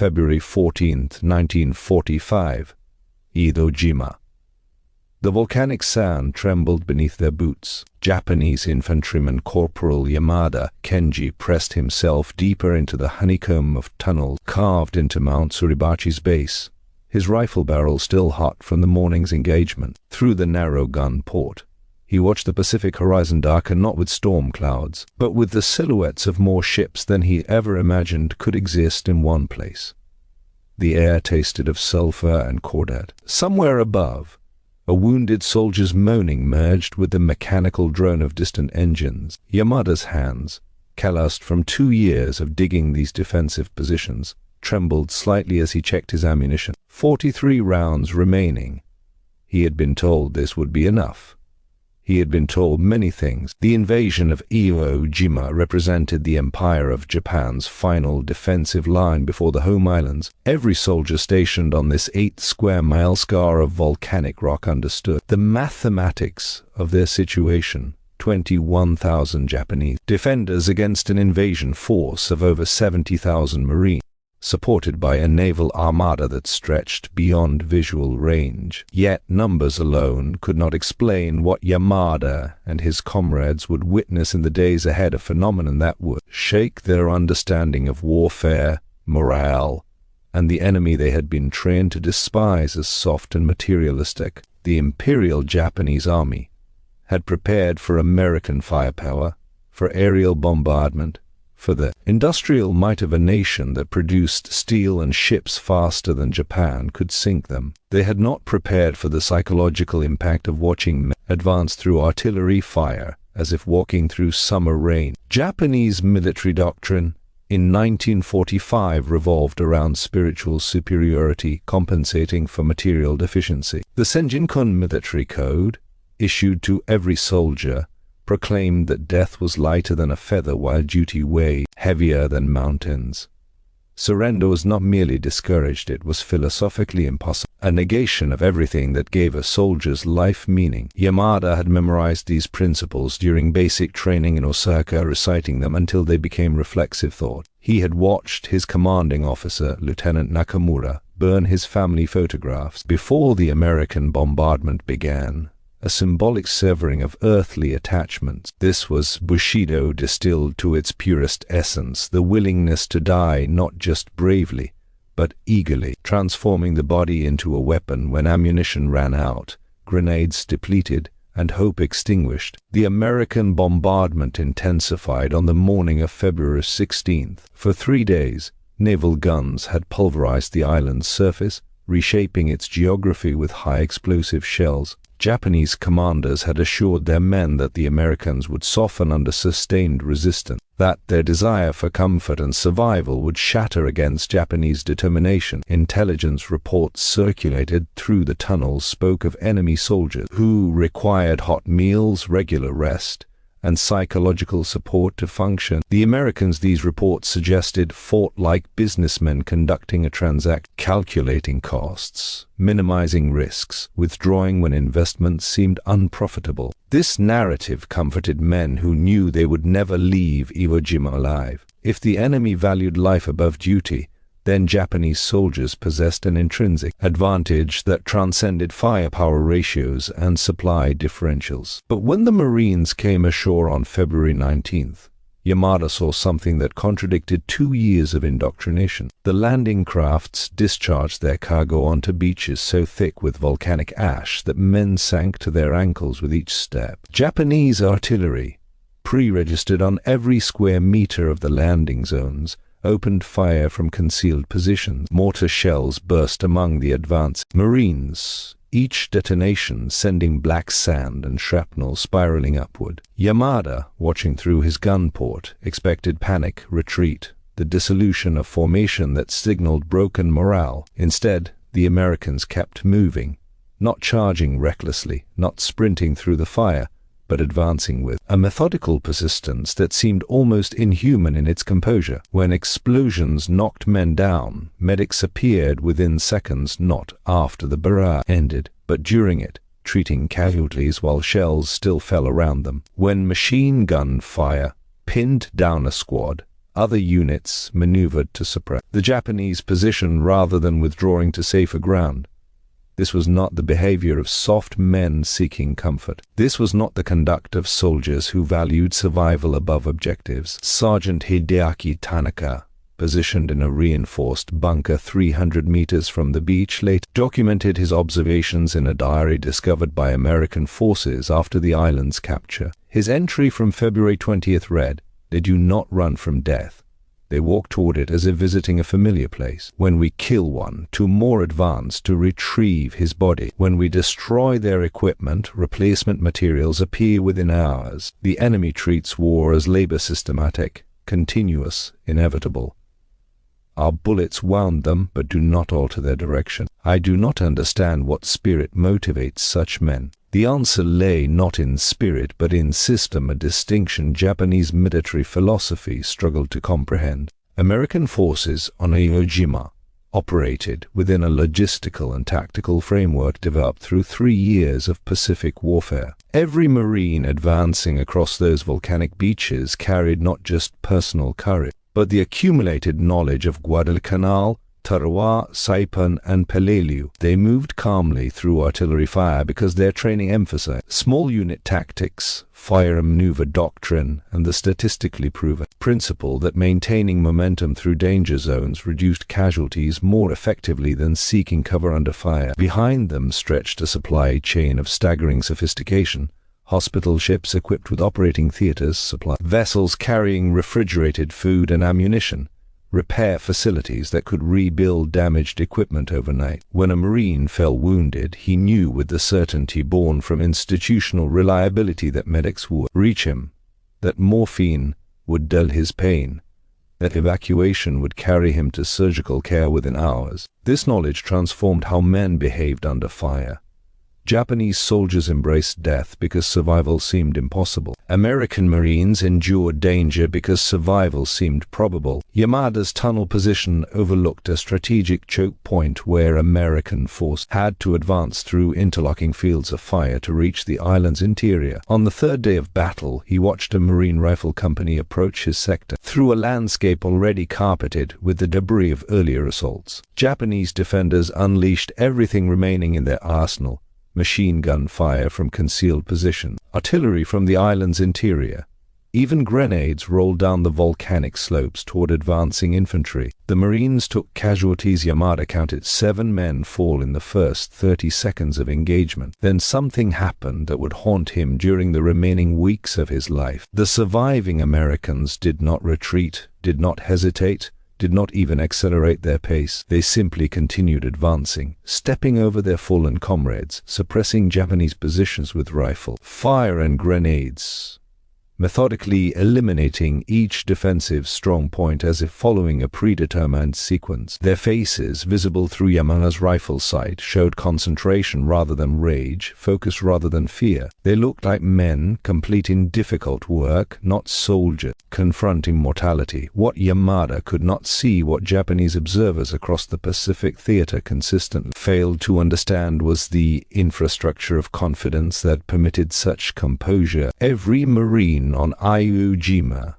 February 14, 1945, Iwo Jima. The volcanic sand trembled beneath their boots. Japanese infantryman Corporal Yamada Kenji pressed himself deeper into the honeycomb of tunnels carved into Mount Suribachi's base, his rifle barrel still hot from the morning's engagement. Through the narrow gun port, he watched the Pacific horizon darken not with storm clouds, but with the silhouettes of more ships than he ever imagined could exist in one place. The air tasted of sulfur and cordite. Somewhere above, a wounded soldier's moaning merged with the mechanical drone of distant engines. Yamada's hands, calloused from 2 years of digging these defensive positions, trembled slightly as he checked his ammunition. 43 rounds remaining. He had been told this would be enough. He had been told many things. The invasion of Iwo Jima represented the empire of Japan's final defensive line before the home islands. Every soldier stationed on this 8-square-mile scar of volcanic rock understood the mathematics of their situation. 21,000 Japanese defenders against an invasion force of over 70,000 Marines, supported by a naval armada that stretched beyond visual range. Yet numbers alone could not explain what Yamada and his comrades would witness in the days ahead, a phenomenon that would shake their understanding of warfare, morale, and the enemy they had been trained to despise as soft and materialistic. The Imperial Japanese Army had prepared for American firepower, for aerial bombardment, for the industrial might of a nation that produced steel and ships faster than Japan could sink them. They had not prepared for the psychological impact of watching men advance through artillery fire as if walking through summer rain. Japanese military doctrine in 1945 revolved around spiritual superiority compensating for material deficiency. The Senjinkan military code, issued to every soldier, proclaimed that death was lighter than a feather while duty weighed heavier than mountains. Surrender was not merely discouraged, it was philosophically impossible, a negation of everything that gave a soldier's life meaning. Yamada had memorized these principles during basic training in Osaka, reciting them until they became reflexive thought. He had watched his commanding officer, Lieutenant Nakamura, burn his family photographs before the American bombardment began, a symbolic severing of earthly attachments. This was Bushido distilled to its purest essence, the willingness to die not just bravely, but eagerly, transforming the body into a weapon when ammunition ran out, grenades depleted, and hope extinguished. The American bombardment intensified on the morning of February 16th. For 3 days, naval guns had pulverized the island's surface, reshaping its geography with high-explosive shells. Japanese commanders had assured their men that the Americans would soften under sustained resistance, that their desire for comfort and survival would shatter against Japanese determination. Intelligence reports circulated through the tunnels spoke of enemy soldiers who required hot meals, regular rest, and psychological support to function. The Americans, these reports suggested, fought like businessmen conducting a transaction, calculating costs, minimizing risks, withdrawing when investments seemed unprofitable. This narrative comforted men who knew they would never leave Iwo Jima alive. If the enemy valued life above duty, then Japanese soldiers possessed an intrinsic advantage that transcended firepower ratios and supply differentials. But when the Marines came ashore on February 19th, Yamada saw something that contradicted 2 years of indoctrination. The landing crafts discharged their cargo onto beaches so thick with volcanic ash that men sank to their ankles with each step. Japanese artillery, pre-registered on every square meter of the landing zones, opened fire from concealed positions. Mortar shells burst among the advanced Marines, each detonation sending black sand and shrapnel spiraling upward. Yamada, watching through his gun port, expected panic, retreat, the dissolution of formation that signaled broken morale. Instead, the Americans kept moving, not charging recklessly, not sprinting through the fire, but advancing with a methodical persistence that seemed almost inhuman in its composure. When explosions knocked men down, medics appeared within seconds, not after the barrage ended, but during it, treating casualties while shells still fell around them. When machine gun fire pinned down a squad, Other units maneuvered to suppress the Japanese position rather than withdrawing to safer ground. This was not the behavior of soft men seeking comfort. This was not the conduct of soldiers who valued survival above objectives. Sergeant Hideaki Tanaka, positioned in a reinforced bunker 300 meters from the beach, later documented his observations in a diary discovered by American forces after the island's capture. His entry from February 20th read, "They do not run from death. They walk toward it as if visiting a familiar place. When we kill one, two more advance to retrieve his body. When we destroy their equipment, replacement materials appear within hours. The enemy treats war as labor systematic, continuous, inevitable. Our bullets wound them, but do not alter their direction. I do not understand what spirit motivates such men." The answer lay not in spirit, but in system, a distinction Japanese military philosophy struggled to comprehend. American forces on Iwo Jima operated within a logistical and tactical framework developed through 3 years of Pacific warfare. Every Marine advancing across those volcanic beaches carried not just personal courage, but the accumulated knowledge of Guadalcanal, Tarawa, Saipan, and Peleliu. They moved calmly through artillery fire because their training emphasized small unit tactics, fire and maneuver doctrine, and the statistically proven principle that maintaining momentum through danger zones reduced casualties more effectively than seeking cover under fire. Behind them stretched a supply chain of staggering sophistication. Hospital ships equipped with operating theaters, supply vessels carrying refrigerated food and ammunition, repair facilities that could rebuild damaged equipment overnight. When a Marine fell wounded, he knew with the certainty born from institutional reliability that medics would reach him, that morphine would dull his pain, that evacuation would carry him to surgical care within hours. This knowledge transformed how men behaved under fire. Japanese soldiers embraced death because survival seemed impossible. American Marines endured danger because survival seemed probable. Yamada's tunnel position overlooked a strategic choke point where American force had to advance through interlocking fields of fire to reach the island's interior. On the third day of battle, he watched a Marine rifle company approach his sector through a landscape already carpeted with the debris of earlier assaults. Japanese defenders unleashed everything remaining in their arsenal: machine gun fire from concealed positions, artillery from the island's interior. Even grenades rolled down the volcanic slopes toward advancing infantry. The Marines took casualties. Yamada counted 7 men fall in the first 30 seconds of engagement. Then something happened that would haunt him during the remaining weeks of his life. The surviving Americans did not retreat, did not hesitate, did not even accelerate their pace. They simply continued advancing, stepping over their fallen comrades, suppressing Japanese positions with rifle fire and grenades, methodically eliminating each defensive strong point as if following a predetermined sequence. Their faces, visible through Yamada's rifle sight, showed concentration rather than rage, focus rather than fear. They looked like men completing difficult work, not soldiers confronting mortality. What Yamada could not see, what Japanese observers across the Pacific theater consistently failed to understand, was the infrastructure of confidence that permitted such composure. Every Marine on Iwo Jima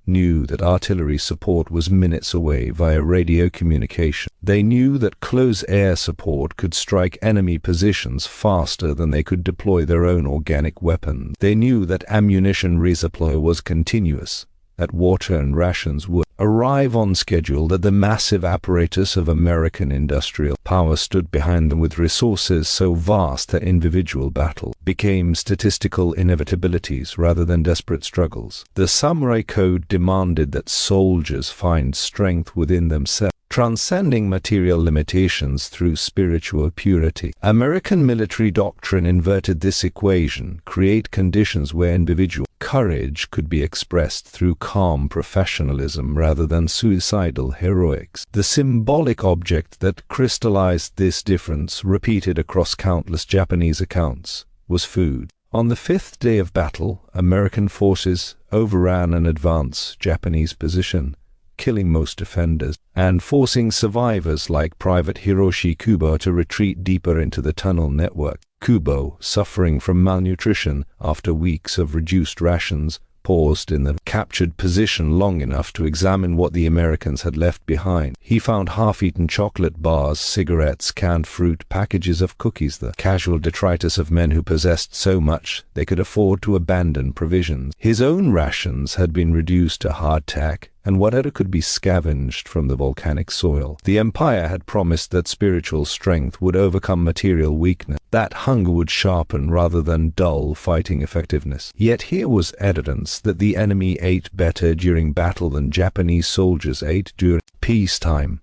knew that artillery support was minutes away via radio communication. They knew that close air support could strike enemy positions faster than they could deploy their own organic weapons. They knew that ammunition resupply was continuous, that water and rations would arrive on schedule, that the massive apparatus of American industrial power stood behind them with resources so vast that individual battle became statistical inevitabilities rather than desperate struggles. The samurai code demanded that soldiers find strength within themselves, transcending material limitations through spiritual purity. American military doctrine inverted this equation: create conditions where individual courage could be expressed through calm professionalism rather than suicidal heroics. The symbolic object that crystallized this difference, repeated across countless Japanese accounts, was food. On the 5th day of battle, American forces overran an advanced Japanese position, killing most defenders and forcing survivors like Private Hiroshi Kubo to retreat deeper into the tunnel network. Kubo, suffering from malnutrition after weeks of reduced rations, paused in the captured position long enough to examine what the Americans had left behind. He found half-eaten chocolate bars, cigarettes, canned fruit, packages of cookies, the casual detritus of men who possessed so much they could afford to abandon provisions. His own rations had been reduced to hardtack and whatever could be scavenged from the volcanic soil. The Empire had promised that spiritual strength would overcome material weakness, that hunger would sharpen rather than dull fighting effectiveness. Yet here was evidence that the enemy ate better during battle than Japanese soldiers ate during peacetime.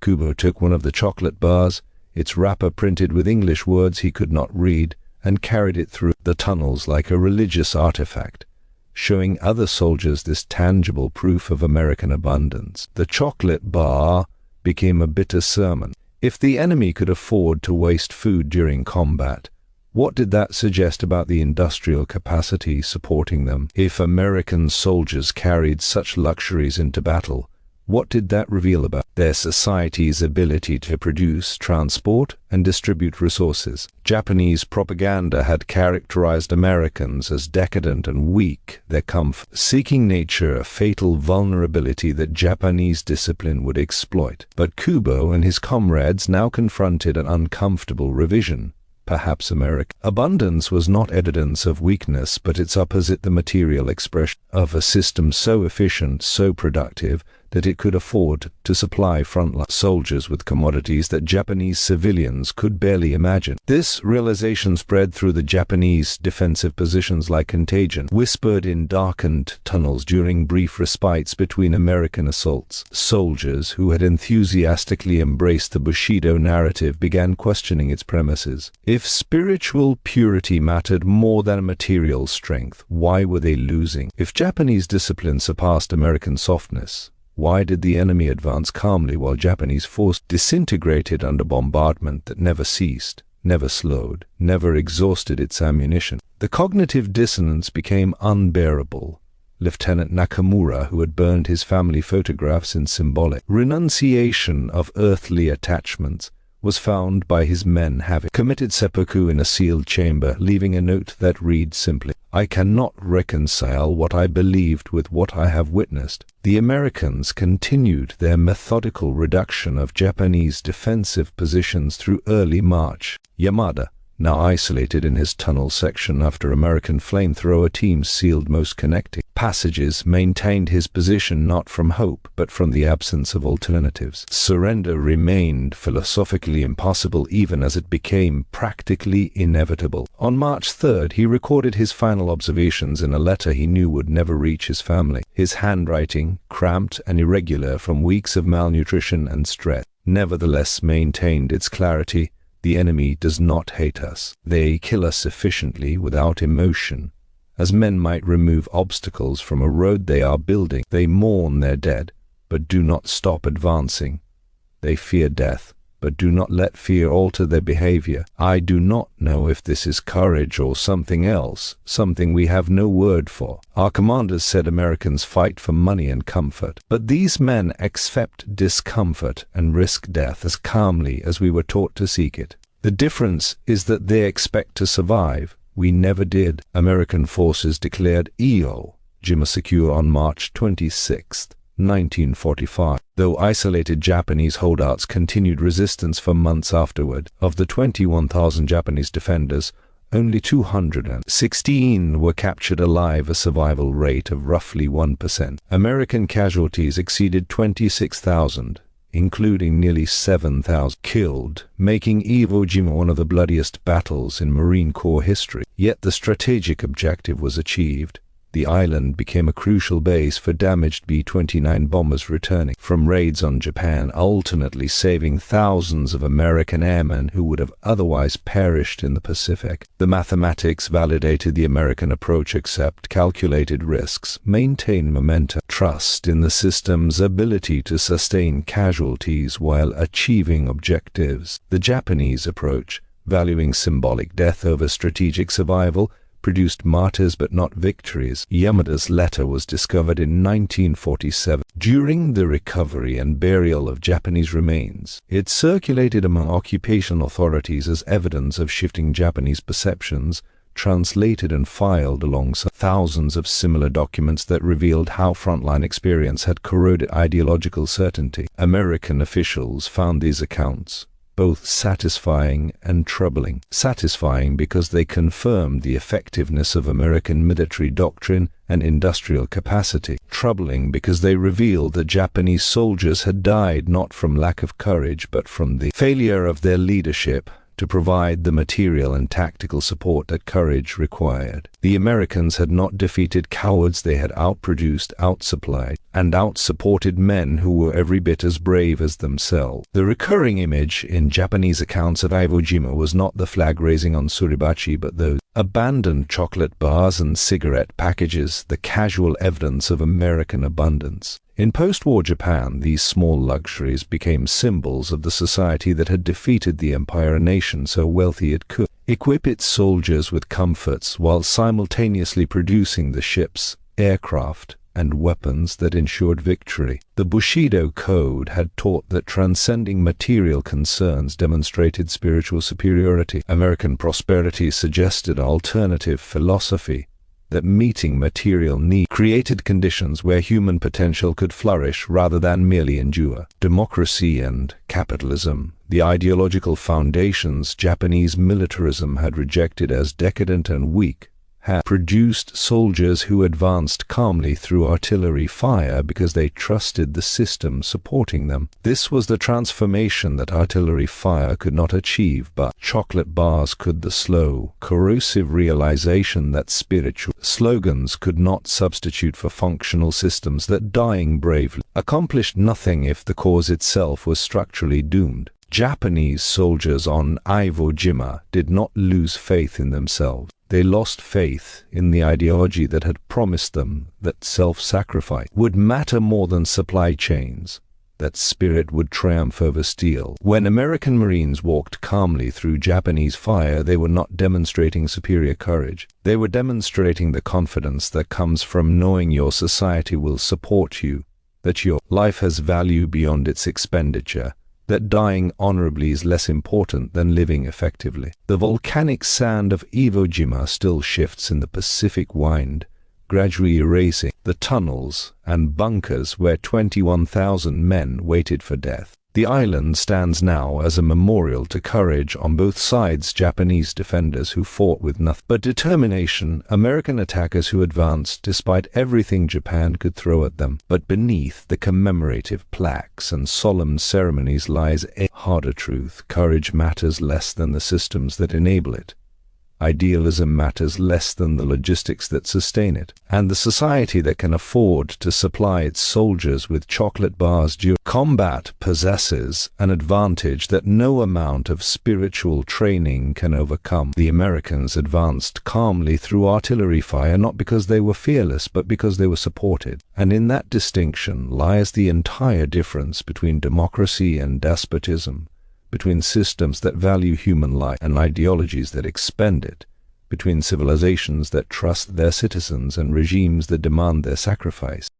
Kubo took one of the chocolate bars, its wrapper printed with English words he could not read, and carried it through the tunnels like a religious artifact, showing other soldiers this tangible proof of American abundance. The chocolate bar became a bitter sermon. If the enemy could afford to waste food during combat, what did that suggest about the industrial capacity supporting them? If American soldiers carried such luxuries into battle, what did that reveal about their society's ability to produce, transport, and distribute resources? Japanese propaganda had characterized Americans as decadent and weak, their comfort-seeking nature a fatal vulnerability that Japanese discipline would exploit. But Kubo and his comrades now confronted an uncomfortable revision. Perhaps American abundance was not evidence of weakness, but its opposite, the material expression of a system so efficient, so productive, that it could afford to supply frontline soldiers with commodities that Japanese civilians could barely imagine. This realization spread through the Japanese defensive positions like contagion, whispered in darkened tunnels during brief respites between American assaults. Soldiers who had enthusiastically embraced the Bushido narrative began questioning its premises. If spiritual purity mattered more than material strength, why were they losing? If Japanese discipline surpassed American softness, why did the enemy advance calmly while Japanese force disintegrated under bombardment that never ceased, never slowed, never exhausted its ammunition? The cognitive dissonance became unbearable. Lieutenant Nakamura, who had burned his family photographs in symbolic renunciation of earthly attachments, was found by his men having committed seppuku in a sealed chamber, leaving a note that read simply, "I cannot reconcile what I believed with what I have witnessed." The Americans continued their methodical reduction of Japanese defensive positions through early March. Yamada, now isolated in his tunnel section after American flamethrower teams sealed most connecting passages, maintained his position not from hope but from the absence of alternatives. Surrender remained philosophically impossible even as it became practically inevitable. On March 3rd, he recorded his final observations in a letter he knew would never reach his family. His handwriting, cramped and irregular from weeks of malnutrition and stress, nevertheless maintained its clarity. The enemy does not hate us. They kill us efficiently without emotion, as men might remove obstacles from a road they are building. They mourn their dead, but do not stop advancing. They fear death, but do not let fear alter their behavior. I do not know if this is courage or something else, something we have no word for. Our commanders said Americans fight for money and comfort, but these men accept discomfort and risk death as calmly as we were taught to seek it. The difference is that they expect to survive. We never did. American forces declared Jima secure on March 26, 1945. Though isolated Japanese holdouts continued resistance for months afterward, of the 21,000 Japanese defenders, only 216 were captured alive, a survival rate of roughly 1%. American casualties exceeded 26,000. Including nearly 7,000 killed, making Iwo Jima one of the bloodiest battles in Marine Corps history. Yet the strategic objective was achieved. The island became a crucial base for damaged B-29 bombers returning from raids on Japan, ultimately saving thousands of American airmen who would have otherwise perished in the Pacific. The mathematics validated the American approach: accept calculated risks, maintain momentum, trust in the system's ability to sustain casualties while achieving objectives. The Japanese approach, valuing symbolic death over strategic survival, produced martyrs but not victories. Yamada's letter was discovered in 1947 during the recovery and burial of Japanese remains. It circulated among occupation authorities as evidence of shifting Japanese perceptions translated and filed alongside thousands of similar documents that revealed how frontline experience had corroded ideological certainty. American officials found these accounts both satisfying and troubling. Satisfying because they confirmed the effectiveness of American military doctrine and industrial capacity. Troubling because they revealed that Japanese soldiers had died not from lack of courage but from the failure of their leadership to provide the material and tactical support that courage required. The Americans had not defeated cowards, they had outproduced, outsupplied, and outsupported men who were every bit as brave as themselves. The recurring image in Japanese accounts of Iwo Jima was not the flag raising on Suribachi, but those abandoned chocolate bars and cigarette packages, the casual evidence of American abundance. In post-war Japan, these small luxuries became symbols of the society that had defeated the empire nation so wealthy it could equip its soldiers with comforts while simultaneously producing the ships, aircraft, and weapons that ensured victory. The Bushido Code had taught that transcending material concerns demonstrated spiritual superiority. American prosperity suggested an alternative philosophy that meeting material needs created conditions where human potential could flourish rather than merely endure. Democracy and capitalism, the ideological foundations Japanese militarism had rejected as decadent and weak, had produced soldiers who advanced calmly through artillery fire because they trusted the system supporting them. This was the transformation that artillery fire could not achieve, but chocolate bars could. The slow, corrosive realization that spiritual slogans could not substitute for functional systems, that dying bravely accomplished nothing if the cause itself was structurally doomed. Japanese soldiers on Iwo Jima did not lose faith in themselves. They lost faith in the ideology that had promised them that self-sacrifice would matter more than supply chains, that spirit would triumph over steel. When American Marines walked calmly through Japanese fire, they were not demonstrating superior courage. They were demonstrating the confidence that comes from knowing your society will support you, that your life has value beyond its expenditure, that dying honorably is less important than living effectively. The volcanic sand of Iwo Jima still shifts in the Pacific wind, gradually erasing the tunnels and bunkers where 21,000 men waited for death. The island stands now as a memorial to courage on both sides, Japanese defenders who fought with nothing but determination, American attackers who advanced despite everything Japan could throw at them. But beneath the commemorative plaques and solemn ceremonies lies a harder truth. Courage matters less than the systems that enable it. Idealism matters less than the logistics that sustain it. And the society that can afford to supply its soldiers with chocolate bars during combat possesses an advantage that no amount of spiritual training can overcome. The Americans advanced calmly through artillery fire not because they were fearless, but because they were supported. And in that distinction lies the entire difference between democracy and despotism, between systems that value human life and ideologies that expend it, between civilizations that trust their citizens and regimes that demand their sacrifice.